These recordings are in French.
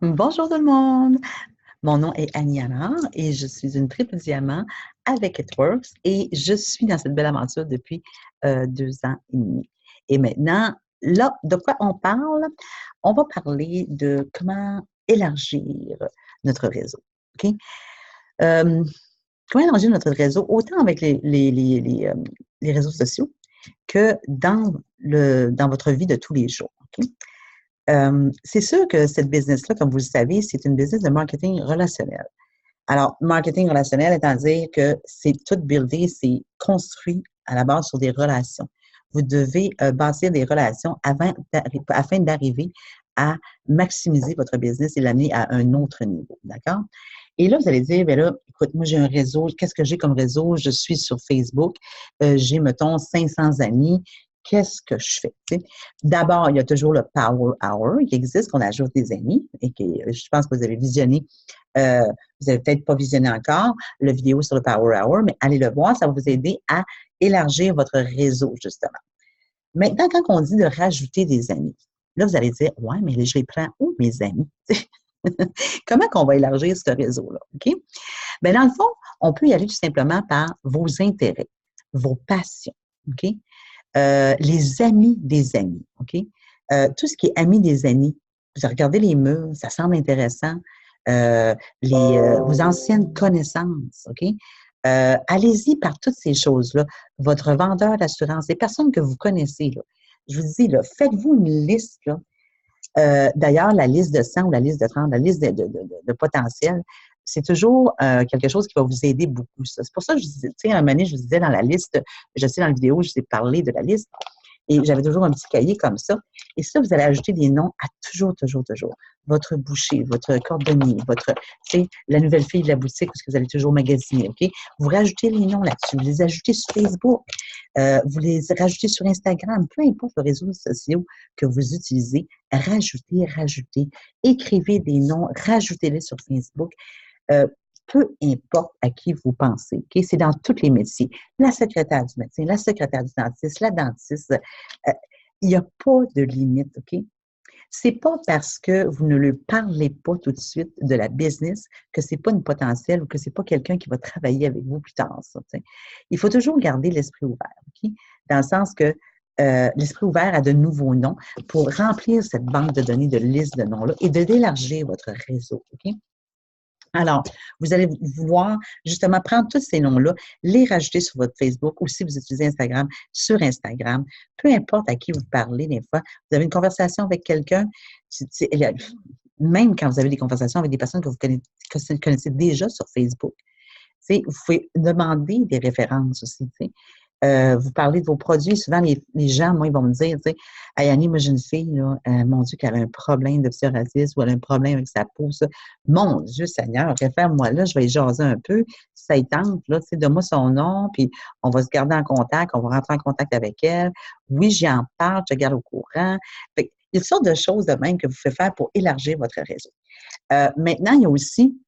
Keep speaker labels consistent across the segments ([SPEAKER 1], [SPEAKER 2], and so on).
[SPEAKER 1] Bonjour tout le monde! Mon nom est Annie Allard et je suis une triple diamant avec Itworks et je suis dans cette belle aventure depuis 2 ans et demi. Et maintenant, là, de quoi on parle? On va parler de comment élargir notre réseau. OK? Euh, Comment élargir notre réseau, autant avec les réseaux sociaux que dans votre vie de tous les jours. OK? C'est sûr que cette business-là, comme vous le savez, c'est une business de marketing relationnel. Alors, marketing relationnel étant dire que c'est tout buildé, c'est construit à la base sur des relations. Vous devez bâtir des relations afin d'arriver à maximiser votre business et l'amener à un autre niveau. D'accord? Et là, vous allez dire, ben là, écoute, moi, j'ai un réseau. Qu'est-ce que j'ai comme réseau? Je suis sur Facebook. J'ai, mettons, 500 amis. Qu'est-ce que je fais? Tu sais? D'abord, il y a toujours le Power Hour qui existe, qu'on ajoute des amis et que je pense que vous avez visionné. Vous n'avez peut-être pas visionné encore la vidéo sur le Power Hour, mais allez le voir, ça va vous aider à élargir votre réseau, justement. Maintenant, quand on dit de rajouter des amis, là, vous allez dire, ouais, mais je les prends où, mes amis? Comment qu'on va élargir ce réseau-là? OK? Bien, dans le fond, on peut y aller tout simplement par vos intérêts, vos passions. OK? Les amis des amis. OK? Tout ce qui est amis des amis. Vous regardez les murs, ça semble intéressant. Vos anciennes connaissances. OK? Allez-y par toutes ces choses-là. Votre vendeur d'assurance, les personnes que vous connaissez, là, je vous dis, là, faites-vous une liste. Là. D'ailleurs, la liste de 100 ou la liste de 30, la liste de potentiel, c'est toujours quelque chose qui va vous aider beaucoup. Ça. C'est pour ça que je disais, tu sais, à un moment donné, je vous disais dans la liste, je sais dans la vidéo, je vous ai parlé de la liste, et j'avais toujours un petit cahier comme ça. Et ça, vous allez ajouter des noms à toujours, toujours, toujours. Votre boucher, votre cordonnier, votre, tu sais, la nouvelle fille de la boutique, parce que vous allez toujours magasiner, OK? Vous rajoutez les noms là-dessus, vous les ajoutez sur Facebook, vous les rajoutez sur Instagram, peu importe le réseau social que vous utilisez, rajoutez, rajoutez, écrivez des noms, rajoutez-les sur Facebook. Euh, peu importe à qui vous pensez. Okay? C'est dans tous les métiers. La secrétaire du médecin, la secrétaire du dentiste, la dentiste. Il n'y a pas de limite. OK? C'est pas parce que vous ne lui parlez pas tout de suite de la business que c'est pas une potentielle ou que c'est pas quelqu'un qui va travailler avec vous plus tard. Ça, il faut toujours garder l'esprit ouvert. OK? Dans le sens que l'esprit ouvert a de nouveaux noms pour remplir cette banque de données de liste de noms-là et d'élargir votre réseau. OK? Alors, vous allez vouloir justement prendre tous ces noms-là, les rajouter sur votre Facebook ou si vous utilisez Instagram, sur Instagram. Peu importe à qui vous parlez, des fois, vous avez une conversation avec quelqu'un, même quand vous avez des conversations avec des personnes que vous connaissez déjà sur Facebook, vous pouvez demander des références aussi. Vous parlez de vos produits. Souvent, les gens, moi, ils vont me dire, tu sais, hey, Annie, moi, j'ai une fille, là, mon Dieu, qui a un problème de psoriasis ou elle a un problème avec sa peau, ça. Mon Dieu, Seigneur, réfère-moi là, je vais y jaser un peu. Si ça y tente, là, tu sais, donne-moi son nom, puis on va se garder en contact, on va rentrer en contact avec elle. Oui, j'y en parle, je te garde au courant. Fait, il y a toutes sortes de choses de même que vous faites faire pour élargir votre réseau. Maintenant, il y a aussi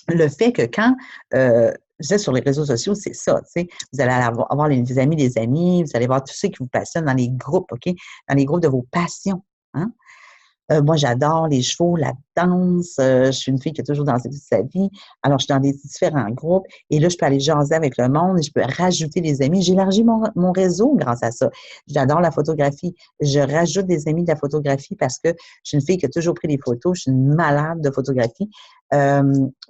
[SPEAKER 1] le fait que quand vous êtes sur les réseaux sociaux, c'est ça, tu sais, vous allez avoir des amis, vous allez voir tous ceux qui vous passionnent dans les groupes, OK? Dans les groupes de vos passions. Hein? Moi, j'adore les chevaux, la danse. Je suis une fille qui a toujours dansé toute sa vie. Alors, je suis dans des différents groupes. Et là, je peux aller jaser avec le monde. Je peux rajouter des amis. J'élargis mon réseau grâce à ça. J'adore la photographie. Je rajoute des amis de la photographie parce que je suis une fille qui a toujours pris des photos. Je suis une malade de photographie.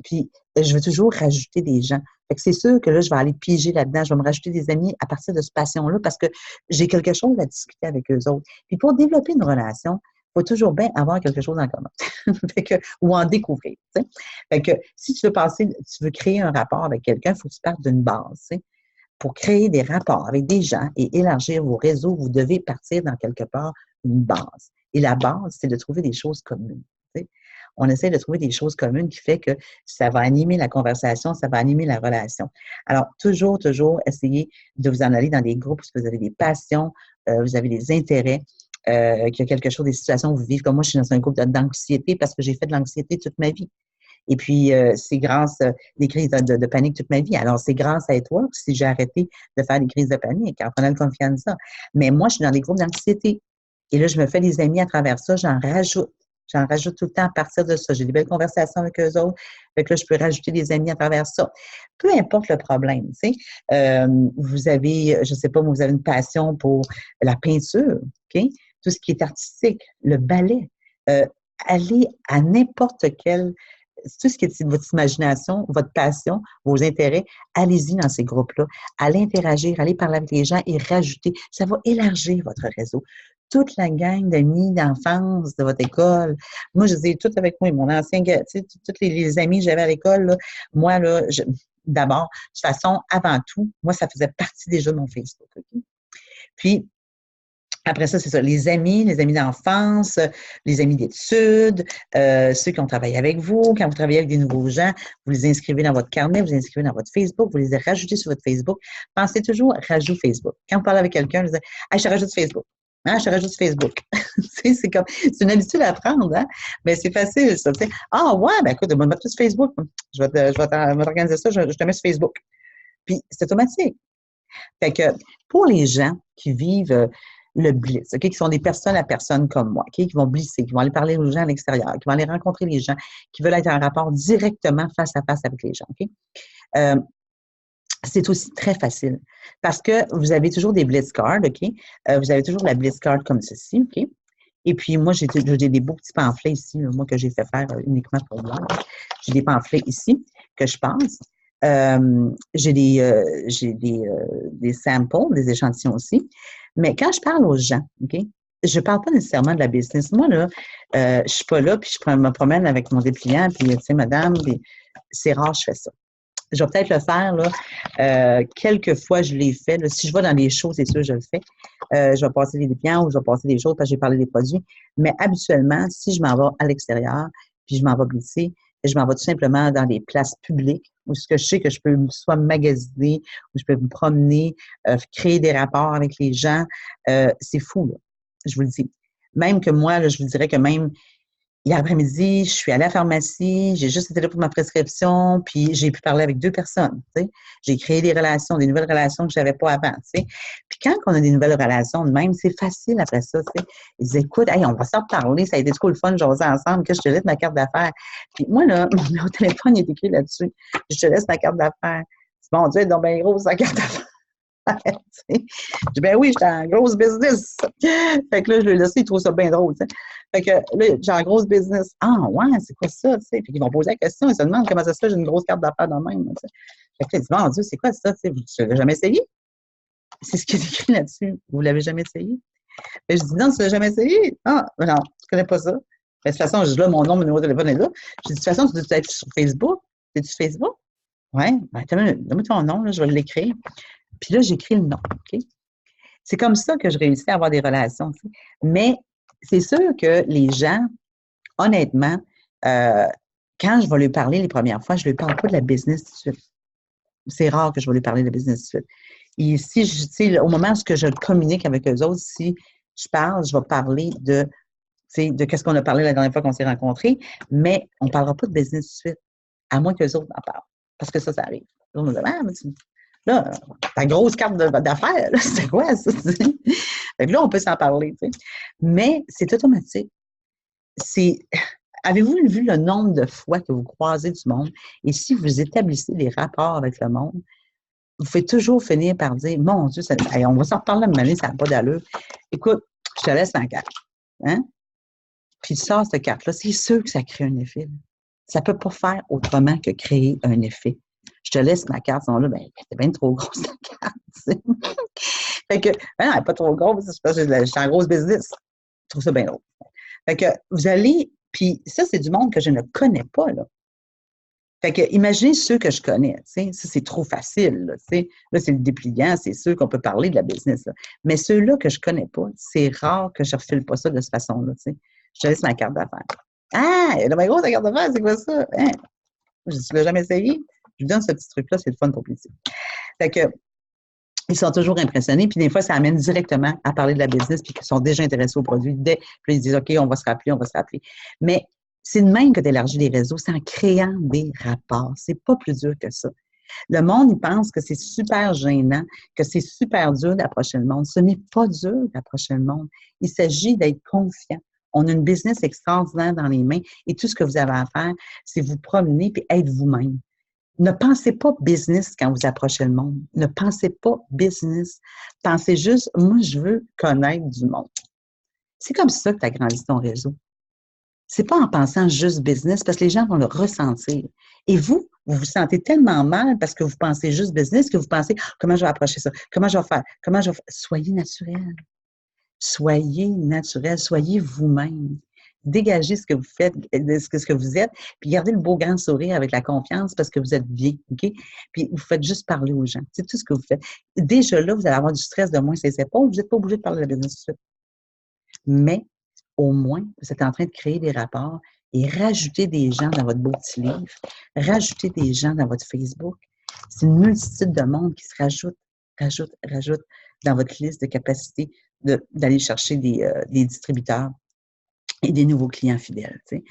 [SPEAKER 1] Puis, je veux toujours rajouter des gens. Fait que c'est sûr que là, je vais aller piger là-dedans. Je vais me rajouter des amis à partir de ce passion-là parce que j'ai quelque chose à discuter avec eux autres. Puis, pour développer une relation, il faut toujours bien avoir quelque chose en commun. Ou en découvrir. T'sais. Fait que si tu veux créer un rapport avec quelqu'un, il faut que tu partes d'une base. T'sais. Pour créer des rapports avec des gens et élargir vos réseaux, vous devez partir dans quelque part une base. Et la base, c'est de trouver des choses communes. T'sais. On essaie de trouver des choses communes qui fait que ça va animer la conversation, ça va animer la relation. Alors, toujours, toujours, essayez de vous en aller dans des groupes où vous avez des passions, vous avez des intérêts, qu'il y a quelque chose, des situations où vous vivez. Comme moi, je suis dans un groupe d'anxiété parce que j'ai fait de l'anxiété toute ma vie. Et puis, c'est grâce des crises de panique toute ma vie. Alors, c'est grâce à Edward si j'ai arrêté de faire des crises de panique en prenant le confiance. Mais moi, je suis dans des groupes d'anxiété. Et là, je me fais des amis à travers ça, j'en rajoute. J'en rajoute tout le temps à partir de ça. J'ai des belles conversations avec eux autres. Fait que là, je peux rajouter des amis à travers ça. Peu importe le problème, tu sais. Vous avez, je sais pas, vous avez une passion pour la peinture, OK? Tout ce qui est artistique, le ballet. Allez à n'importe quel tout ce qui est de votre imagination, votre passion, vos intérêts, allez-y dans ces groupes-là. Allez interagir, allez parler avec les gens et rajouter. Ça va élargir votre réseau. Toute la gang d'amis d'enfance de votre école. Moi, je dis tout avec moi, mon ancien gars, tu sais, tous les amis que j'avais à l'école, là, moi, là, d'abord, de toute façon, avant tout, moi, ça faisait partie déjà de mon Facebook. Okay? Puis, après ça, c'est ça, les amis d'enfance, les amis d'études, ceux qui ont travaillé avec vous. Quand vous travaillez avec des nouveaux gens, vous les inscrivez dans votre carnet, vous les inscrivez dans votre Facebook, vous les rajoutez sur votre Facebook. Pensez toujours rajout Facebook. Quand vous parlez avec quelqu'un, vous dites « Ah, je te rajoute sur Facebook. » Hein, je te rajoute sur Facebook. C'est une habitude à prendre, hein? Mais c'est facile, ça. Tu sais. Ah, ouais, ben écoute, je vais me mettre sur Facebook. Je vais t'organiser ça, je te mets sur Facebook. Puis, c'est automatique. Fait que pour les gens qui vivent le bliss, okay, qui sont des personnes à personnes comme moi, okay, qui vont blisser, qui vont aller parler aux gens à l'extérieur, qui vont aller rencontrer les gens, qui veulent être en rapport directement face à face avec les gens. Okay? C'est aussi très facile parce que vous avez toujours des blitz cards, OK? Vous avez toujours la blitz card comme ceci, OK? Et puis, moi, j'ai des beaux petits pamphlets ici, là, moi, que j'ai fait faire uniquement pour moi. J'ai des pamphlets ici que je passe. J'ai des samples, des échantillons aussi. Mais quand je parle aux gens, OK, je parle pas nécessairement de la business. Moi, là, je suis pas là, puis je me promène avec mon dépliant, puis, tu sais, madame, puis c'est rare, je fais ça. Je vais peut-être le faire, là. Quelques fois, je l'ai fait. Là. Si je vais dans les shows, c'est sûr, je le fais. Je vais passer des dépliants ou je vais passer des choses parce que j'ai parlé des produits. Mais habituellement, si je m'en vais à l'extérieur, puis je m'en vais glisser, je m'en vais tout simplement dans des places publiques où ce que je sais que je peux soit magasiner, où je peux me promener, créer des rapports avec les gens. C'est fou, là. Je vous le dis. Même que moi, là, je vous dirais que même hier après-midi, je suis allée à la pharmacie, j'ai juste été là pour ma prescription, puis j'ai pu parler avec 2 personnes. Tu sais. J'ai créé des relations, des nouvelles relations que je n'avais pas avant. Tu sais. Puis quand on a des nouvelles relations de même, c'est facile après ça. Tu sais. Ils disent, écoute, hey, on va s'en reparler, ça a été trop le fun de jaser ensemble, que je te laisse ma carte d'affaires. Puis moi, là, mon numéro de téléphone il est écrit là-dessus. Je te laisse ma carte d'affaires. Bon Dieu, donc bien gros, sa carte d'affaires. Je dis, ben oui, j'étais en grosse business. Fait que là, je lui ai laissé, il trouve ça bien drôle. T'sais. Fait que là, j'ai en grosse business. Ah, ouais, c'est quoi ça? T'sais? Fait qu'ils vont poser la question, ils se demandent comment ça se fait, j'ai une grosse carte d'affaires dans même. T'sais. Fait que là, ils disent, mon Dieu, c'est quoi ça? Tu ne l'as jamais essayé? C'est ce qui est écrit là-dessus. Vous l'avez jamais essayé? Fait que je dis, non, tu l'as jamais essayé? Ah, non, tu ne connais pas ça. Mais de toute façon, je dis là, mon nom, mon numéro de téléphone est là. Je dis, de toute façon, tu dois être sur Facebook. Es-tu sur Facebook? Ouais, ben, donne-moi ton nom, là, je vais l'écrire. Puis là, j'écris le nom, OK? C'est comme ça que je réussis à avoir des relations. Tu sais. Mais c'est sûr que les gens, honnêtement, quand je vais lui parler les premières fois, je ne lui parle pas de la business tout de suite. C'est rare que je vais lui parler de la business tout de suite. Et si je, tu sais, au moment où je communique avec eux autres, si je parle, je vais parler de qu'est-ce qu'on a parlé la dernière fois qu'on s'est rencontrés, mais on ne parlera pas de business tout de suite, à moins qu'eux autres en parlent. Parce que ça arrive. On me dit, ah, mais là, ta grosse carte d'affaires, c'est quoi ça? Fait que là, on peut s'en parler. Tu sais. Mais c'est automatique. Avez-vous vu le nombre de fois que vous croisez du monde et si vous établissez des rapports avec le monde, vous pouvez toujours finir par dire, mon Dieu, on va s'en reparler à un moment donné, ça n'a pas d'allure. Écoute, je te laisse ma carte. Hein? Puis tu sors cette carte-là, c'est sûr que ça crée un effet. Là. Ça ne peut pas faire autrement que créer un effet. Je te laisse ma carte, sinon là, ben, c'est bien trop grosse ta carte. T'sais. Fait que, ben non, elle n'est pas trop grosse, c'est parce que je suis en grosse business. Je trouve ça bien drôle. Fait que vous allez, puis ça, c'est du monde que je ne connais pas, là. Fait que imaginez ceux que je connais, tu sais, ça c'est trop facile, là, tu sais. Là, c'est le dépliant, c'est sûr qu'on peut parler de la business, là. Mais ceux-là que je connais pas, c'est rare que je ne refile pas ça de cette façon-là, tu sais. Je te laisse ma carte d'affaires. Ah, elle a ma grosse carte d'affaires, c'est quoi ça? Hein? Je ne l'ai jamais essayé. Je vous donne ce petit truc-là, c'est le fun pour plaisir. Fait que, ils sont toujours impressionnés, puis des fois, ça amène directement à parler de la business, puis qu'ils sont déjà intéressés au produit. Puis ils disent, OK, on va se rappeler, on va se rappeler. Mais c'est de même que d'élargir les réseaux, c'est en créant des rapports. C'est pas plus dur que ça. Le monde, il pense que c'est super gênant, que c'est super dur d'approcher le monde. Ce n'est pas dur d'approcher le monde. Il s'agit d'être confiant. On a une business extraordinaire dans les mains et tout ce que vous avez à faire, c'est vous promener et être vous-même. Ne pensez pas business quand vous approchez le monde. Ne pensez pas business. Pensez juste, moi, je veux connaître du monde. C'est comme ça que tu agrandis ton réseau. C'est pas en pensant juste business parce que les gens vont le ressentir. Et vous vous sentez tellement mal parce que vous pensez juste business que vous pensez comment je vais approcher ça, comment je vais faire, comment je vais faire. Soyez naturel. Soyez naturel, soyez vous-même. Dégagez ce que vous faites, ce que vous êtes, puis gardez le beau grand sourire avec la confiance parce que vous êtes bien, OK? Puis vous faites juste parler aux gens. C'est tout ce que vous faites. Déjà là, vous allez avoir du stress de moins sur les épaules. Vous n'êtes pas obligé de parler de la business tout de suite. Mais au moins, vous êtes en train de créer des rapports et rajouter des gens dans votre beau petit livre, rajouter des gens dans votre Facebook. C'est une multitude de monde qui se rajoute dans votre liste de capacité d'aller chercher des distributeurs et des nouveaux clients fidèles. Tu sais.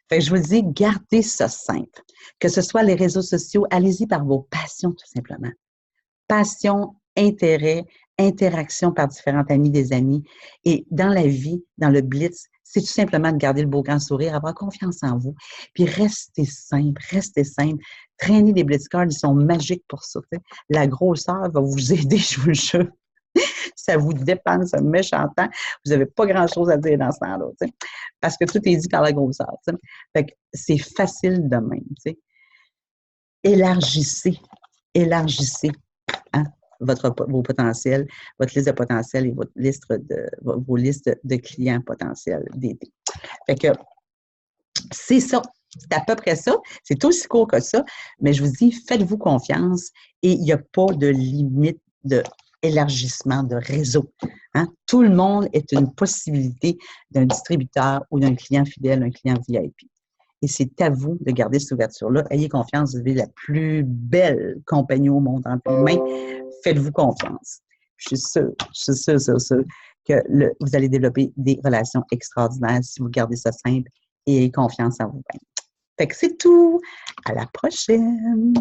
[SPEAKER 1] Fait que je vous dis, gardez ça simple. Que ce soit les réseaux sociaux, allez-y par vos passions tout simplement. Passion, intérêt, interaction par différents amis, des amis. Et dans la vie, dans le blitz, c'est tout simplement de garder le beau grand sourire, avoir confiance en vous, puis restez simple, restez simple. Traîner des blitzcards, ils sont magiques pour ça. Tu sais. La grosseur va vous aider, je vous le jure. Ça vous dépense un méchant temps. Vous n'avez pas grand-chose à dire dans ce temps-là, tu sais, parce que tout est dit par la grosseur. Tu sais. Fait que c'est facile de même. Tu sais. Élargissez hein, vos potentiels, votre liste de potentiels et vos listes de clients potentiels d'été. Fait que c'est ça. C'est à peu près ça. C'est aussi court que ça, mais je vous dis, faites-vous confiance et il n'y a pas de limite d'élargissement de réseau. Hein? Tout le monde est une possibilité d'un distributeur ou d'un client fidèle, d'un client VIP. Et c'est à vous de garder cette ouverture-là. Ayez confiance, vous avez la plus belle compagnie au monde entre les mains. Faites-vous confiance. Je suis sûre que vous allez développer des relations extraordinaires si vous gardez ça simple et ayez confiance en vous-même. Fait que c'est tout. À la prochaine!